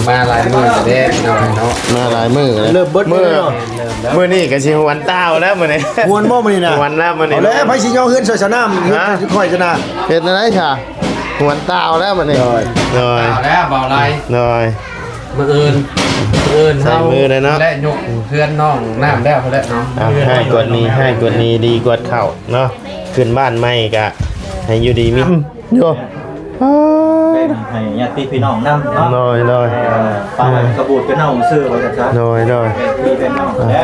มาหลายมื้อเด้เนาะมาหลายมื้อเลย เริ่มเบิดมื้อ มื้อนี้ก็สิหวนเต้าแล้วมื้อนี้ หวนบ่มื้อนี้น่ะ หวนแล้วมื้อนี้ เอาแล้วไผสิย่อเฮือนใส่สนามเฮือนสิค่อยชนะ เฮ็ดอะไรค่ะหวนเต้าแล้วมื้อนี้เลย เอาแล้วเบาไร เลย มื้ออื่นใส่มือเลยเนาะ ได้ยกเพื่อนน้องน้ำแล้วเขาได้เนาะ ให้กดนี้ดีกว่าเข้าเนาะขึ้นบ้านใหม่ก็ให้อยู่ดีมีโย เป็นให้ญาติพี่น้องนำเนาะ น้อย ปากกระบูดเป็นน้องซื้อว่าจะครับ น้อย เป็นพี่เป็นน้องและ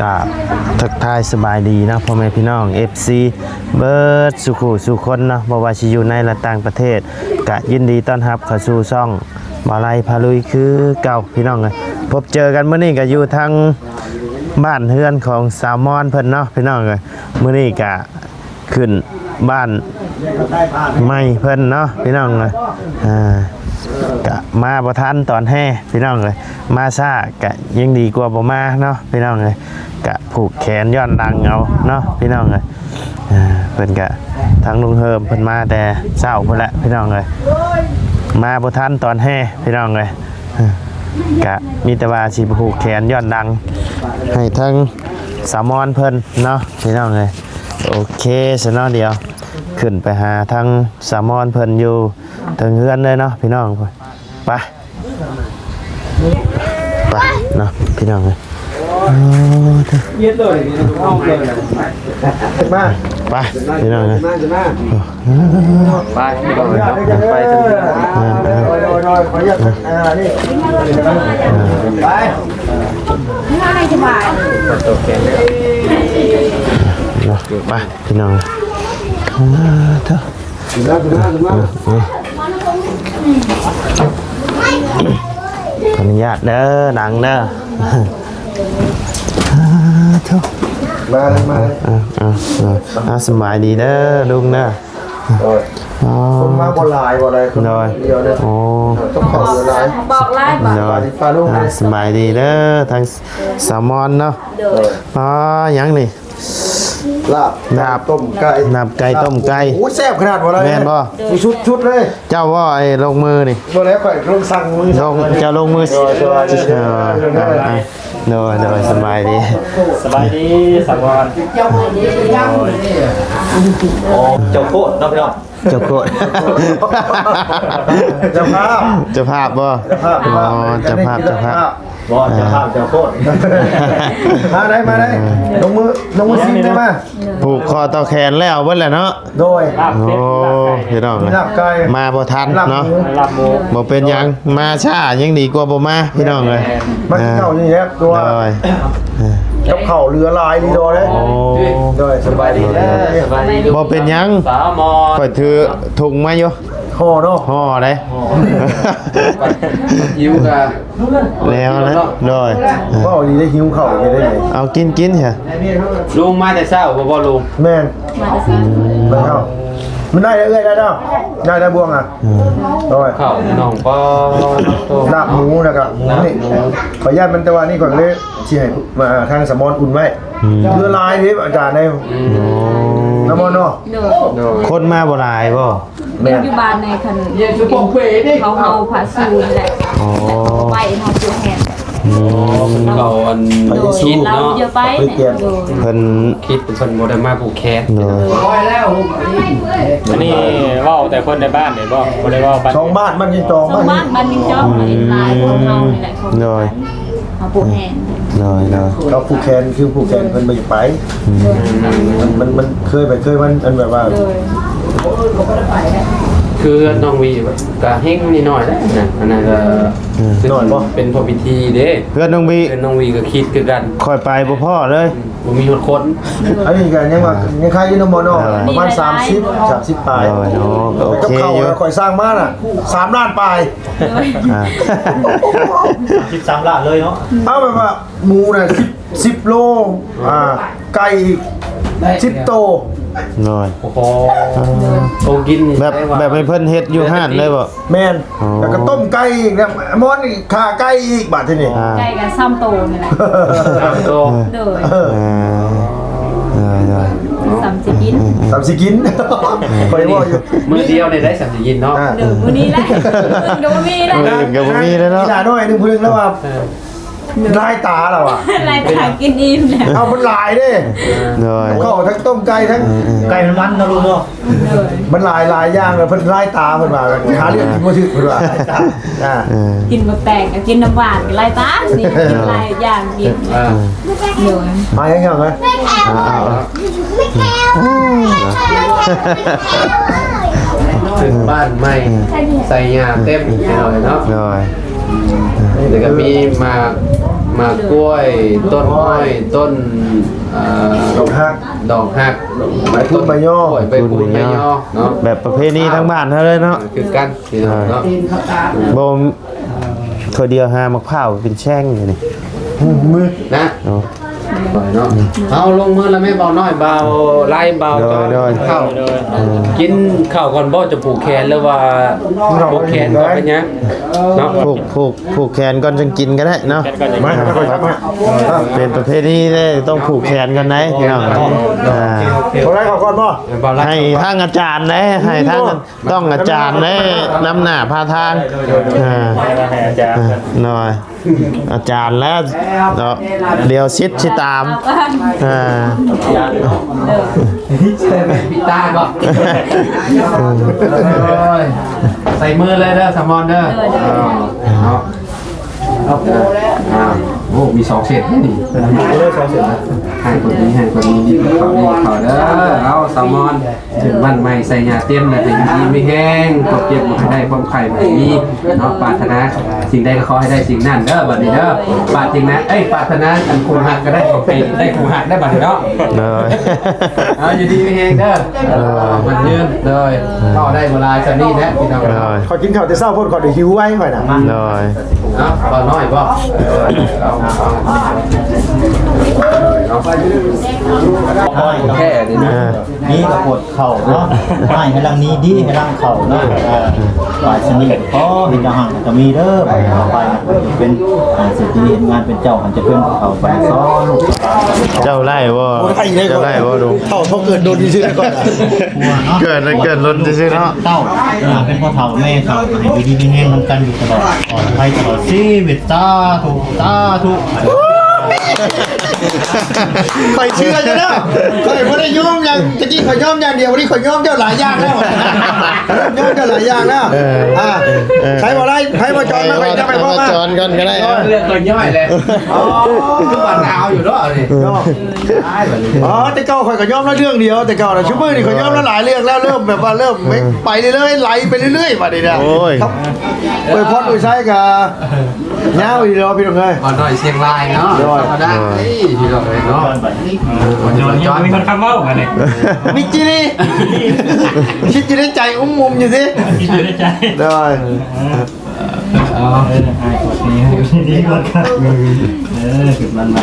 กับทักทายสบายดีนะพ่อแม่พี่น้อง FC เบิร์ดสุขุสุคนเนาะบ่ว่าสิอยู่ในและต่างประเทศกะยินดีต้อนรับเข้าสู่ช่องบ่ไลพาลุยคือเก่าพี่น้องเลยพบเจอกันมื้อนี้ก็อยู่ทางบ้านเฮือนของสาวมอนเพิ่นเนาะพี่น้องเลยมื้อนี้ก็ขึ้นบ้านใหม่เพิ่นเนาะพี่น้องเลยกะมาบ่ทันตอนแห่พี่น้องเลยมาซ่ากะยังดีกว่าบ่มาเนาะพี่น้องเลยกะผูกแขนย้อนหลังเอาเนาะพี่น้องเลยเพิ่นกะทางลุงเฮิมเพิ่นมาแต่เช้าพุ่นแหละพี่น้องเลยมาบ่ทันตอนแห่พี่น้องเลยกะมีแต่ว่าสิผูกแขนย้อนหลังให้ทั้งสามอนเพิ่นเนาะพี่น้องเลยโอเคซะเนาะเดี๋ยวขึ้นไปหาทั้งสามอนเพิ่นอยู่ถึงเฮือนเลยเนาะพี่น้องไปเนาะพี่น้องเลยเย็ดเลยเอาเลยมา ไปพี่น้องเลย มาจะมา ไปบอกเลยครับไปถึง ขออนุญาตนี่ไป ไม่สบาย ตัวแกนเลย ไปพี่น้องเถอะขออนุญาตเด้อหนังเด้อเถอะ มาสบายดีเด้อลุงเด้อ คนมาบ่หลายบ่ได้คนเดียวเด้อ โอ้ ต้องขอเวลา บอกไล่บอก น้อยสบายดีเด้อทางแซลมอนเนาะอ๋อยังนี่ ลาบต้มไก่ นับไก่ต้มไก่ โอ้แซ่บขนาดบ่เลย แม่นบ่ มีชุดเลย เจ้าว่าไอ้ลงมือนี่ บ่แล้วข่อยลงสั่งมือ ลงเจ้าลงมือโดยสบายดี สบายดีสังวรโอ้เจ้าโคตรน้องพี่น้อง เจ้าโคตร เจ้าภาพ เจ้าภาพบ่อ๋อเจ้าภาพ บ่เจ้าภาพเจ้าโคตร มาได้ลงมือซิได้มา ผูกคอต่อแขนแล้วเบิดแหละเนาะ โดย โอ้พี่น้อง ลาบไก่ มาบ่ทันเนาะ ลาบหมู บ่เป็นหยังมาช้ายังดีกว่าบ่มาพี่น้องเลย มันเข่านี่แหละตัว โดย กับเข่าเรือลายนี่โดยเลย โอ้ โดยสบายดีนะ สบายดี บ่เป็นหยัง สาวมอน ข่อยถือถุงมาอยู่ ห่อเนาะ ห่อได้ หิวกัน แล้วนะโดย ก็ดีได้หิวเข่าไปได้ไง เอากินเถอะ ลุงมาแต่เช้าบ่ลุง แม่นไปเข้ามันได้เอ้ยได้แล้วได้บ่วงอ่ะโดย เข้าน้องป้อโต ลาบหมูนะครับหมูนี่ขออนุญาตมันแต่ว่านี่ก่อนเลยที่ให้มาทางสมอนอุ่นไว้เรือลายนี่อาจารย์ในน้ำมันเนาะ เดิ โดย คนมาบ่หลายบ่ นอยู่บ้านในคันเขาผ่าสูนแหละ อ๋อ ไปเขาจูแหน เราอัน คิดเราเยอะไปเนี่ยโดย เพิ่น คิดเป็นคนโมเดลมาผูกแคส โดย อันนี้ว่าแต่คนในบ้านเนี่ยบ่ได้ว่าบ้าน สองบ้านมันยังจอง สองบ้านบ้านนิงจ้องหลายคนเขานี่แหละเขาปลูกแหน โดย เราผูกแขนคือผูกแขนมันไปไปมันเคยมันอันแบบว่า โดย คือน้องวีกะเฮงนิดหน่อยแล้วนะอันนั้นก็เป็นพอพิธีเด้ เพื่อนน้องบี เป็นน้องวีก็คิดคือกัน ค่อยไปบ่พ่อเลย บ่มีคน อันนี้กันยังว่ายังใครยืนน้ำมันเนาะประมาณ30ปลาย โดยโอ้ก็โอ กับ เค เขา อยู่ คอยสร้างบ้านอ่ะ3 ล้านปลาย อ่า 13ล้านเลยเนาะ เอาแบบว่าหมูน่ะ10 โลไก่อีก10 โต น้อย โอ้โหโอ้กิน แบบให้เพิ่นเฮ็ดอยู่ห้านเลยบ่ แม่น อ๋อ แล้วก็ต้มไก่อีกนะมอนอีกขาไก่อีกบาดที่นี่ อ่า ใกล้กันซ้ำโตนี่แหละ ตามโต โดย ได้ ซ้ำสิกิน สามสิกินคอยว่าอยู่ มือเดียวเนี่ยได้สัมผัสยินเนาะ อ่า เดี๋ยวมื้อนี้แหละเดี๋ยวมีแหละ อื่นก็บ่มีแล้วเนาะ อีหลาน้อยนึงพึ่งแล้วว่าลายตาเราอ่ะ รายการกินอิ่มแล้ว เอามันลายเด้ น้อย เข้าทั้งต้มไก่ทั้งไก่มันนะลูกเนาะ โดย มันลายย่างเลยเพิ่นลายตาเพิ่นว่าหาเรื่องกินบ่ถึกเพิ่นว่าลายตาอ่า กินบะแตงกับกินน้ำหวานกับรายตานี่กินหลายอย่างกิน อ่า โดย มาอย่างเงี้ยเหรอ ถึงบ้านใหม่ใส่ยาเต็มไปหน่อยเนาะ น้อย เดี๋ยวก็มีมากล้วยต้นอ้อยต้นดอกฮัก ดอกหัก ใบพูดใบย่อ กล้วยใบพูดใบย่อเนาะ แบบประเพณีทั้งบ้านเท่าเลยเนาะ คือกันพี่น้องเนาะ บ่ตัวเดียวหามะพร้าวเป็นแช่งอยู่นี่ มือ นะ เนาะ ปล่อยเนาะเอาลงมือแล้วไม่เบาน้อยเบาไล่เบาจอน โดย เข้ากินข้าวก่อนบ่จะผูกแขนหรือว่าผูกแขนก็เป็นยังเนาะ ผูกแขนก่อนจึงกินก็ได้เนาะ มาค่อยๆมา เป็นประเพณีได้ต้องผูกแขนกันนะพี่น้องอ่า เขาได้ขอก่อนบ่ เบาไล่ ให้ทางอาจารย์นะให้ทางต้องอาจารย์นะนำหน้าพาทางอ่า ให้อาจารย์ หน่อยอาจารย์แล้วเดี๋ยวชิดชิตามอ่า พิตาก่อนใส่มือเลยเด้อสมอนเด้อเอาโอ้มี2เศษนี่ให้คนนี้ดีกว่าเขาเด้อเอาสมอนถึงบ้านใหม่ใส่ยาเตรียมแล้วแต่ดีไม่แห้งก็เก็บมาให้ได้ความไข่แบบนี้เนาะปรารถนาสิ่งใดก็ขอให้ได้สิ่งนั้นเด้อบัดนี้เด้อปรารถนาปรารถนาอันคงหักก็ได้ของเป็นได้คงหักได้บัดนี้เนาะ เลย เอาอยู่ดีไม่แห้งเด้อมันยืนเลยต่อได้เวลาจะนี่แหละพี่น้อง เลย ขอกินข้าวแต่เช้าพ่นขอได้หิวไว้ค่อยน่ะ เลย เนาะต่อน้อยบ่แค่นี้นะ นี่ก็ปวดเข่าเนาะไม่ให้ลังนี้ดีให้ลังเข่าเนาะปลายสนิทพอเห็นจะห่างจะมีเด้อไปเป็นเศรษฐีเห็นงานเป็นเจ้ามันจะเป็นเข่าไปซ้อลูก เจ้าไล่บ่เจ้าไล่บ่ดู เท่าเกิดโดนซื่อก่อน เกิดรถจะซื้อเนาะ เต้าเป็นพ่อเฒ่าแม่เฒ่าให้อยู่ดีมีแห้งนำกันอยู่ตลอดปลอดภัยตลอดชีวิตตาถูก ข่อยเชื่อจะเนาะข่อยบ่ได้ยอมอย่างตะกี้ข่อยยอมอย่างเดียววันนี้ข่อยยอมเจ้าหลายอย่างแล้วยอมเจ้าหลายอย่างแล้วใครบ่ได้ใครบ่จอนมาไปจะไปบ่มา จอนกันก็ได้ เรื่องตัวย่อยเลยทุกวันดาวอยู่ด้วยนี่ได้แบบนี้ อ๋อแต่เก่าข่อยก็ยอมแล้วเรื่องเดียวแต่เก่าน่ะชั่วโมงนี้ข่อยยอมแล้วหลายเรื่องแล้วเริ่มแบบว่าเริ่มไปเรื่อยๆไหลไปเรื่อยๆบัดนี้นะ โอ้ย ครับโอ้ยพอดโดยใช้กับยาวอีกแล้วพี่น้องเอ้ย ก่อนหน่อยเชียงรายเนาะธรรมดาพี่น้องเลยเนาะ จอนมีคนคำเว้ากันเนี่ย มิจิริคิดอยู่ในใจมุมอยู่สิ คิดอยู่ในใจ ได้ ให้กดนี้ให้ดีกว่ากันถึงมันใหม่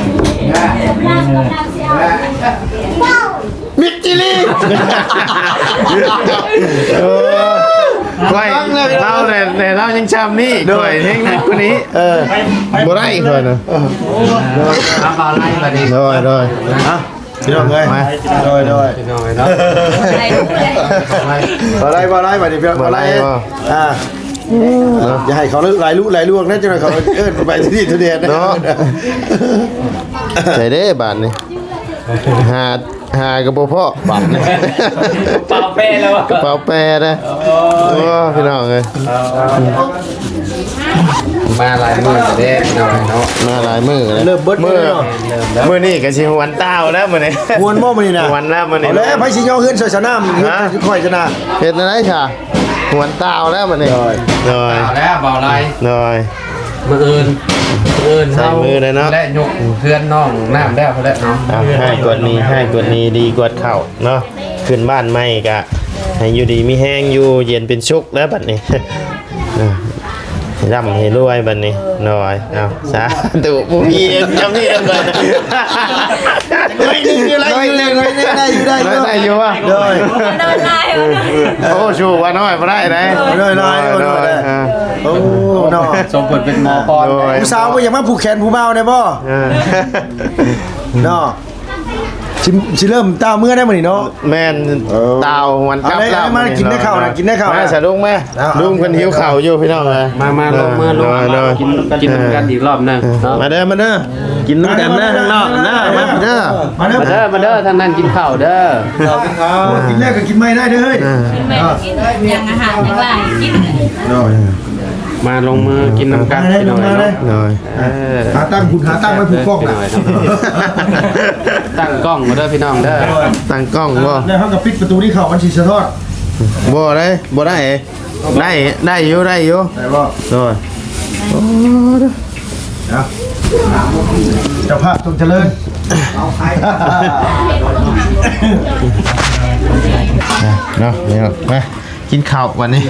มิจิริ ก้อยเราแต่เรายังจำนี่ก้อยเฮงนักกว่านี้บ่ได้อีกเลยนะ รับมาไล่มาดิ โดย พี่น้องเอ้ย มา โดย พี่น้องเลยเนาะ อะไรรู้เลย บ่ได้มาดิพี่น้องบ่ได้อย่าให้เขาหลายลวกนะจังเขาเอิ้นไปที่ทุเรียนนะ เนาะใจเด้บาทนี่หากระโปรงพ่อบาทนี่ เป่าเป้แล้ววะ กระเป๋าแปรนะโอ้พี่น้องเลย มาลายมือจะได้พี่น้องเนาะ มาหลายมือเลย เริ่มเบิดมือ มือนี่ก็สิหวนเต้าแล้วมื้อนี้ มวนบ่มื้อนี้นะ หวนแล้วมื้อนี้ เอาแล้วไผสิย่อเฮือนใส่สนามค่อยชนะ เฮ็ดอะไรค่ะหวนเต้าแล้วมื้อนี้ โดย โดย เอาแล้วเบาไล่ โดย มืออื่น ใส่มือเลยเนาะ และยกเพื่อนน้องน้ำได้เขาแล้วเนาะ ให้กดนี้ดีกว่าเข้าเนาะขึ้นบ้านใหม่ก็ให้อยู่ดีมีแห้งอยู่เย็นเป็นสุขแล้วบัดนี้ ร่ำให้รวยบัดนี้น้อยเอาสาธุผู้พี่จำนี่แล้วกัน ไม่นึงอะไรอยู่เลยได้อยู่ ได้อยู่ว่ะ เลย เดินไล่ โอ้ชูว่าน้อยบ่ได้ได้ เลยโอ้เนาะ สมผลเป็นหมอพร ผู้สาวก็อย่ามาผูกแขนผู้เมาได้บ่เนาะสิเริ่มตาเมื่อได้มื้อนี้เนาะ แม่นดาววันกลับ เอามากินได้ข้าวนะกินได้ข้าวนะ มาสะดุ้งแม่ลุงเพิ่นหิวข้าวอยู่พี่น้องเลย มาลงมือลงกินกันอีกรอบนึง มาเด้อกินน้ำกันนะข้างนอกนะมาเด้อ มาเด้อ มาเด้อทางนั้นกินข้าวเด้อ กินแรกก็กินไม่ได้เด้อเฮ้ย กินไม่กินยังอาหารยังหลายกิน มาลงมือกินน้ำกันพี่น้อยเนาะ เลย หาตั้งคุณหาตั้งไว้ผูกกล้องนะ ตั้งกล้องมาเด้อพี่น้องเด้อ ตั้งกล้องบ่ แล้วเขาก็ปิดประตูที่เขามันสิสะท้อน บ่ได้อยู่ ได้บ่ โดย นะเจ้าภาพจงเจริญ เนาะนี่ครับมากินข้าววันนี้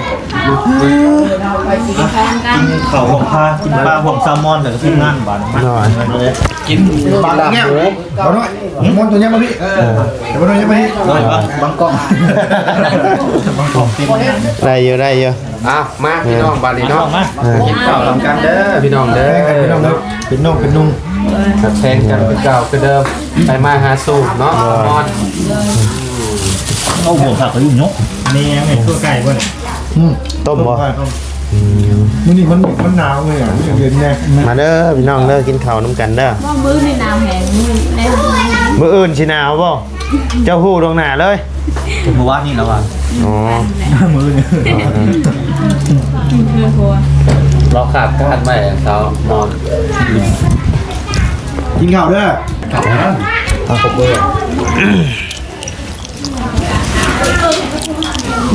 กินข้าวห่วงปลากินปลาห่วงแซลมอนแต่ก็ทิ้งงานบ้าน หน่อย กิน บางเนี่ยเอาหน่อยมอนตัวเนี้ยมาพี่เดี๋ยวมาหน่อยมาพี่ เลยบางกล้อง ได้อยู่ อ่ะมาพี่น้องบาลีเนาะ มา กินข้าวลำกันเด้อพี่น้องเด้อ เป็นน้องเป็นน้องเป็นนุ่ง แทงกันเป็นเก่าคือเดิมไปมาหาสู่เนาะมอน เอาห่วงผักเขาอยู่เนาะนี่ยังไงตัวไก่บ่ ต้มบ่ มื้อนี้มันหนาวเลยอ่ะเย็นแน่ มาเด้อพี่น้องเด้อกินข้าวน้ำกันเด้อ ว่ามื้อในน้ำแห้งใน มื้ออื่นสิหนาวบ่เจ้าฮู้ตรงหน้าเลย เมื่อวานนี่แล้วอ่ะ อ๋อ มือเนี่ย คือครัว เราขาดการไม่เขานอน กินข้าวเด้อ เอาครบเลย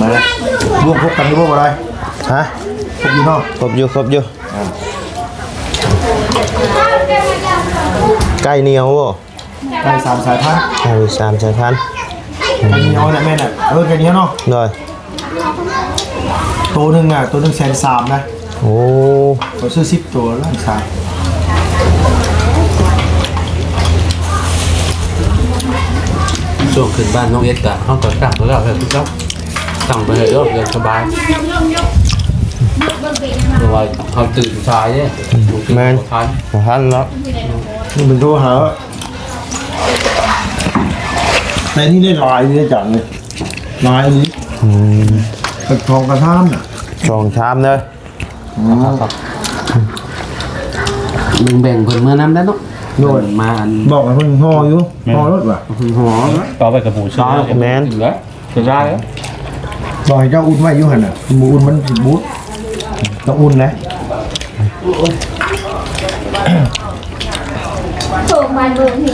มาร่วมพบกันที่พวกอะไร ฮะ พบอยู่นอก ครบอยู่ไก่เหนียวบ่ ไก่3 สายพันธุ์ ไก่3 สายพันธุ์ ไก่เหนียวเนี่ยแม่น่ะไก่เหนียวเนาะ หน่อย ตัวหนึ่ง130,000นะ โอ้ เขาซื้อ10 ตัวล้านสาม ช่วงขึ้นบ้านน้องเอ็ดกะเขาก็กลับแล้วเลยทุกท่านสั่งไปเลยเดี๋ยวสบายเพราะว่าเขาตื่นสายเนี่ย แม่น ทัน ทันแล้ว นี่มันโทรหาแต่นี่ได้ลายนี่ได้จังเลยลายนี้กระทองกระท่ามน่ะ 2 ชามเลย มึงแบ่งเพิ่นเมื่อน้ำได้เนาะโดนมาอัน บอกให้เพิ่นห่ออยู่ห่อรถว่ะ หอม ต่อไปกับหมูชิ้น แม่น เหลือจะได้แล้ว บอกให้เจ้าอุ่นไว้อยู่หั่นน่ะหมูอุ่นมันสิบูดต้องอุ่นนะ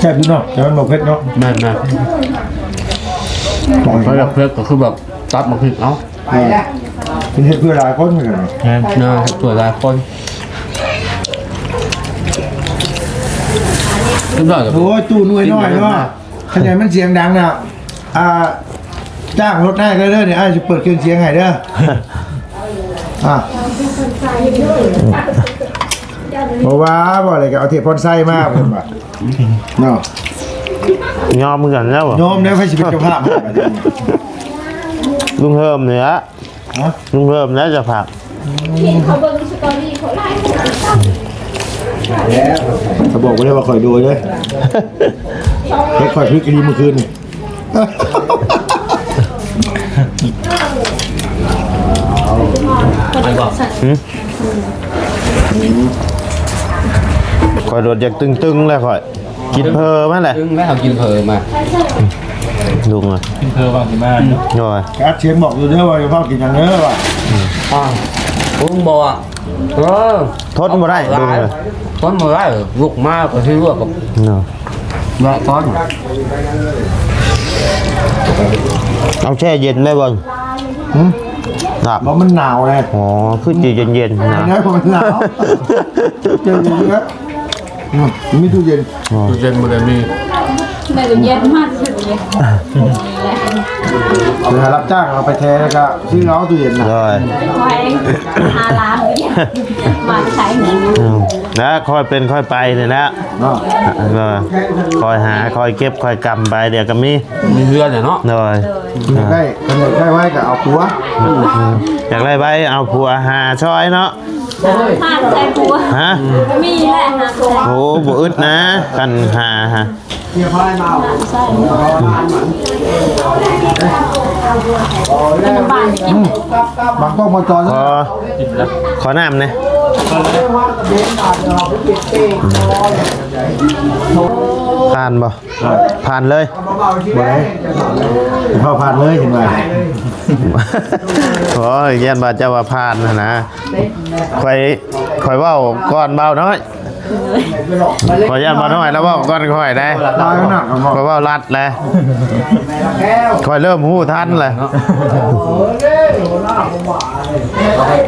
แซ่บอยู่เนาะแต่มันบอกเผ็ดเนาะ แม่นนะเขาอยากเพิ่มก็คือแบบตัดมาผิดเนาะ เป็นเฮ็ดเพื่อหลายคนเหมือนกัน เนาะตัวหลายคนขึ้นได้กับ โอ้ยตู้น้อยน้อยเนาะขยายมันเสียงดังน่ะจ้างรถได้ก็เด้อเนี่ยจะเปิดเครื่องเสียงให้เด้อบอกว่าบอกอะไรก็เอาเทปพอนไส้มาเพิ่นว่าเนาะ ยอมกันแล้วบ่ โยมได้ไฟสิเป็นเจ้าภาพให้บัดนี้ ลุงเฮิมเนี่ย ฮะ ลุงเฮิมแล้วจะผัก เขาบอกว่าได้ว่าคอยดูเลยเฮ็ดคอยพลิกคดีเมื่อคืนนี่ ข่อยโดดจากตึงๆแล้วข่อยกินเพอมาแหละ ซึ่งแล้วเขากินเผยมา ลุงอ่ะ เธอบางทีมา หน่อย อัดเสียงบอกอยู่เด้อว่าจะพ่อกินอย่างเด้อว่ะ ลุงบอกอ่ะทนบ่ได้ลุงเลย ต้นมาได้ลุกมากกว่าที่ลวกกับ เนาะ ละต้น เอาแช่เย็นได้บ่ครับ เพราะมันหนาวเลย อ๋อคือจีเย็นๆนะ นะเพราะมันหนาวเจออยู่เยอะมีตู้เย็น เย็นมันเลยมี แม่ก็เย็นมากสุดเลย เดี๋ยวรับจ้างเอาไปแทนแล้วก็ซื้อเอาตู้เย็นนะ โดย คอย5 ล้านเนี่ยมาใช้เงิน นะค่อยเป็นค่อยไปเนี่ยนะ เนาะ ก็คอยหาคอยเก็บคอยกำไปเดี๋ยวก็มี มีเพื่อนเนาะ โดย ได้คนอยากได้ไว้ก็เอาผัว อยากได้ไปเอาผัวหาช้อยเนาะ ห้าใช้ปัว ฮะ มีแหละห้าใช้ โอ้บ่อึดนะกันหาฮะ ใช่ในบ้านกิน บางต้องมาจอด ขอน้ำเนี่ยผ่านบ่ผ่านเลย บ่ได้เข้าผ่านเลยเห็นไหม โอ้ยยันบาเจ้าว่าผ่านนะค่อยเว้าก่อนเบาน้อยขอยันเบาน้อยแล้วเว้าก่อนค่อยได้ ตายหนักครับ ค่อยเว้ารัดเลยค่อยเริ่มหู้ทันเลย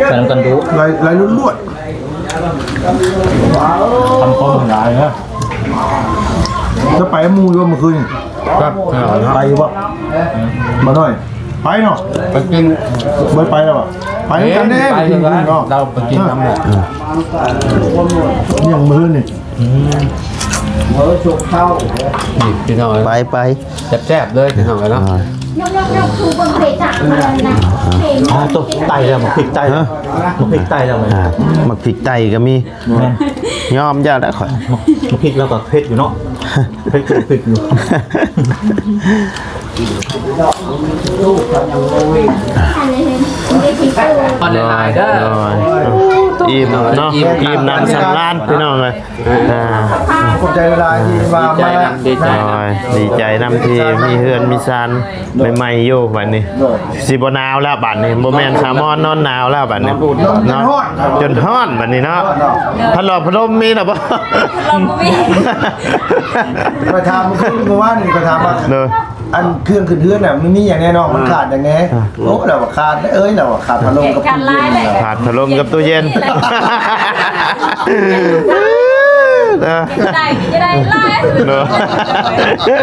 แฟนกันดู ไรรุ่นลวด ทำความหลายนะ จะไปมูอยู่เมื่อคืน ครับ ไปอยู่ปะมาหน่อยไปเนาะ ไปกิน ไม่ไปแล้วปะไปกันเด้ ไป กิน กัน เนาะ เราไปกินน้ำเนี่ย ยังมือนี่ นี่พี่น้อง ไป แซ่บๆเลยพี่น้องเนาะ ตกไตแล้วมันพลิกไตแล้วมันพลิกไตแล้วมัน มักพริกไตก็มียอมยาแล้วค่อย มันพลิกแล้วก็เผ็ดอยู่เนาะเผ็ดอยู่ ออนไลน์เด้อ อิ่มเนาะอิ่มน้ำสำราญพี่น้องเลย ขอบใจเวลาที่มา ดีใจ ดีใจน้ำที่มีเฮือนมีซานใหม่ๆอยู่บัดนี้สิบ่หนาวแล้วบัดนี้บ่แม่นสามอนนอนหนาวแล้วบัดนี้เนาะจนฮ้อนบัดนี้เนาะพัดลมมีหรอบ่ เราไม่มี ไปทำเมื่อวานนี่ไปทำมา เด้อ อันเครื่องขึ้นเทือนน่ะมันมีอย่างแน่นอนมันขาดอย่างไงโอ้เราขาดเราขาดพัดลมกับ การไล่เลย ผัดพัดลมกับตู้เย็น ได้จะได้ไล่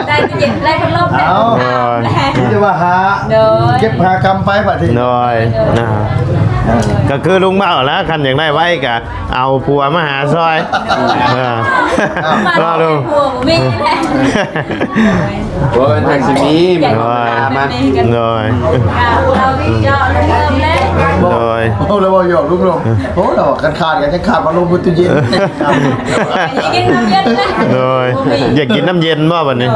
ได้จะเย็นไล่พัดลมเนี่ย เอาที่จะว่าหาเก็บหากำไปป่ะที น้อยนะก็คือลุงเมาแล้วคันอย่างได้ไว้กะเอาผัวมาหาซอยรอดู หัวมีแหละ ว่าเป็นทางสิมีมัน น้อย มา น้อย เราที่เจาะเริ่มแล้ว น้อย โอ้เราบอกหยอกลูกลงโอ้เรากันขาดกันจะขาดพัดลมบนตู้เย็น กินน้ำเย็นนะ น้อยอยากกินน้ำเย็นบ่บัดนี้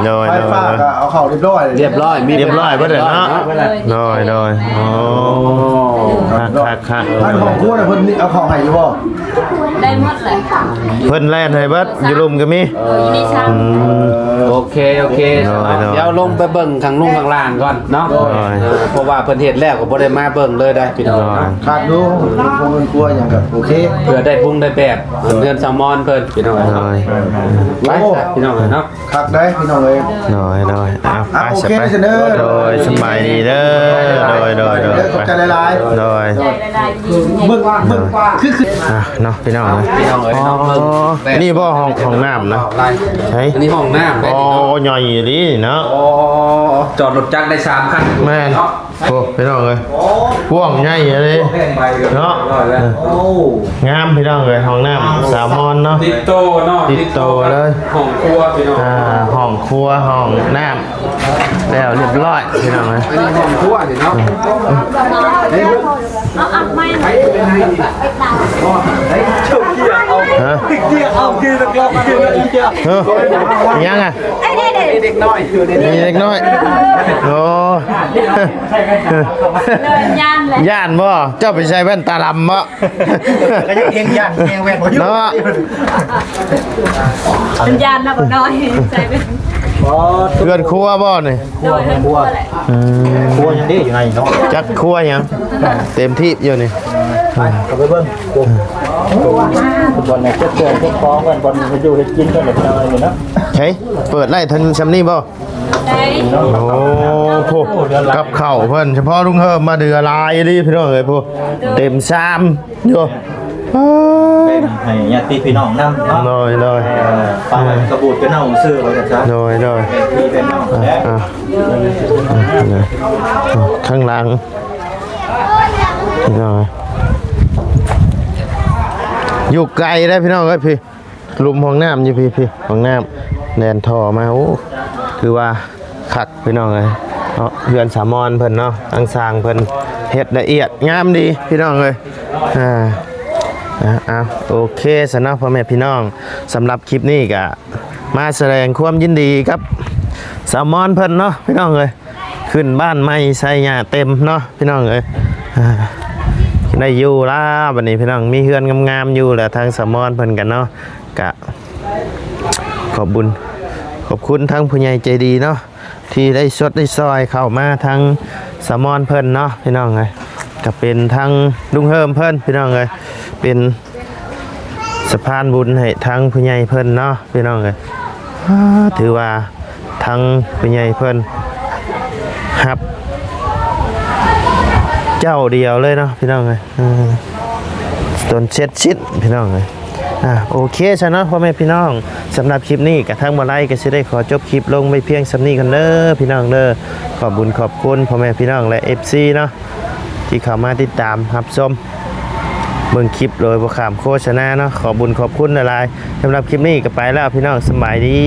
น้อย ไฟ น้ ฟ้า อย ก็เอาเข่าเรียบร้อย เรียบร้อยมี เรียบร้อยบ่เด้อเนาะน้อยน้อยโอ้คัก ท่านของครัวน่ะเพิ่นนี่เอาเข่าให้อยู่บ่ ได้หมดเลย เพิ่นแล่นให้เบิดอยู่รุมก็มี มีช้าง โอเคเดี๋ยวลงไปเบิ่งข้างลุงข้างล่างก่อนเนาะเพราะว่าเพิ่นเฮ็ดแล้วก็บ่ได้มาเบิ่งเลยได้พี่น้อง ขาดดูคงเงินครัวอย่างกับโอเค เพื่อได้บุ้งได้แบบเพื่อนแซลมอนเพิ่นพี่น้อง น้อย ไปพี่น้องเนาะ ขาดได้พี่น้องเลย น้อยเอาไป โอ ส เค บาย เด้อ โดยสบายดีเด้อโดย ขอบใจหลาย โดย ได้กิน ๆมึงคือ เนาะพี่น้องนะ พี่น้องเอ้ยน้องเบิ่ง นี่บ่ห้องน้ำนะใช่ อันนี้ห้องน้ำได้ อ๋อใหญ่ดีเนาะ อ๋อจอดรถจักรได้3คัน แม่นโอ้พี่น้องเอ้ยพ่วงใหญ่เลยเนาะ โอ้ งามพี่น้องเอ้ยห้องน้ำสามอนเนาะ ติดโตเนาะ ติดโตเลย ห้องครัวพี่น้อง ห้องครัวห้องน้ำแล้วเรียบร้อยพี่น้องเอ้ย อันนี้ห้องครัวนี่เนาะ เอาอัดไม่หน่อย ฮะยังอ่ะ เด็กน้อยอยู่ใน มีเล็กน้อยโอ้ เดินย่านเลย ย่านบ่เจ้าไปใช้แว่นตาดำบ่ ก็ยังเองยันเองแหวนบ่อยู่ เนาะ เป็นย่านนะบ่น้อยใส่เป็น เพื่อนครัวบ่นี่ โดยทั้งตัวแหละ ครัวยังดีอยู่ไงเนาะ จัดครัวยังเต็มที่อยู่นี่ เอาไปเบิ่งบอลเนี่ยเจ็บฟ้องกันบอลมาอยู่ให้กินกันแบบอะไรอยู่เนาะ ใช่เปิดไล่ทันซำนี่บ่ ได้ โอ้โหกับข้าวเพิ่นเฉพาะลุงเฮิมมาเดือลายดิพี่น้องเอ้ยพวกเต็มชามอยู่ แบ ให้ญาติพี่น้องนำเนาะ โดยโดย ปลากระบูดเป็นเน่าซื้อไว้กันซะ โดยโดย เป็นพี่เป็นน้องและ อ่ะข้างหลังพี่น้องอยู่ไกลได้พี่น้องเอ้ยพี่ลุมห้องน้ำอยู่พี่ห้องน้ำแดนท่อมาโอ้คือว่าคักพี่น้องเลยเนาะเพื่อนสามอนเพิ่นเนาะตั้งสร้างเพิ่นเฮ็ดละเอียดงามดีพี่น้องเลยโอเคสำหรับพ่อแม่พี่น้องสำหรับคลิปนี้ก็มาแสดงความยินดีครับสามอนเพิ่นเนาะพี่น้องเลยขึ้นบ้านใหม่ใส่หญ้าเต็มเนาะพี่น้องเลยได้อยู่ล่ะบัดนี้พี่น้องมีเฮือนงามๆอยู่แหละทางสามอนเพิ่นกันเนาะกะขอบคุณทั้งผู้ใหญ่ใจดีเนาะที่ได้สดได้ซอยเข้ามาทางสามอนเพิ่นเนาะพี่น้องเลยก็เป็นทางลุงเฮิมเพิ่นพี่น้องเลยเป็นสะพานบุญให้ทางผู้ใหญ่เพิ่นเนาะพี่น้องเลยถือว่าทางผู้ใหญ่เพิ่นครับเจ้าเดียวเลยเนาะพี่น้องเลยจนเช็ดชิดพี่น้องเลยโอเคใช่เนาะพ่อแม่พี่น้องสำหรับคลิปนี้กับทั้งมาไล่ก็จะได้ขอจบคลิปลงไปเพียงสำนี้กันเด้อพี่น้องเด้อขอบคุณขอบคุณพ่อแม่พี่น้องและ FC เนาะที่เข้ามาติดตามรับชมเบิ่งคลิปโดยบ่ขามโฆษณาเนาะขอบคุณขอบคุณหลายๆสำหรับคลิปนี้ก็ไปแล้วพี่น้องสบายดี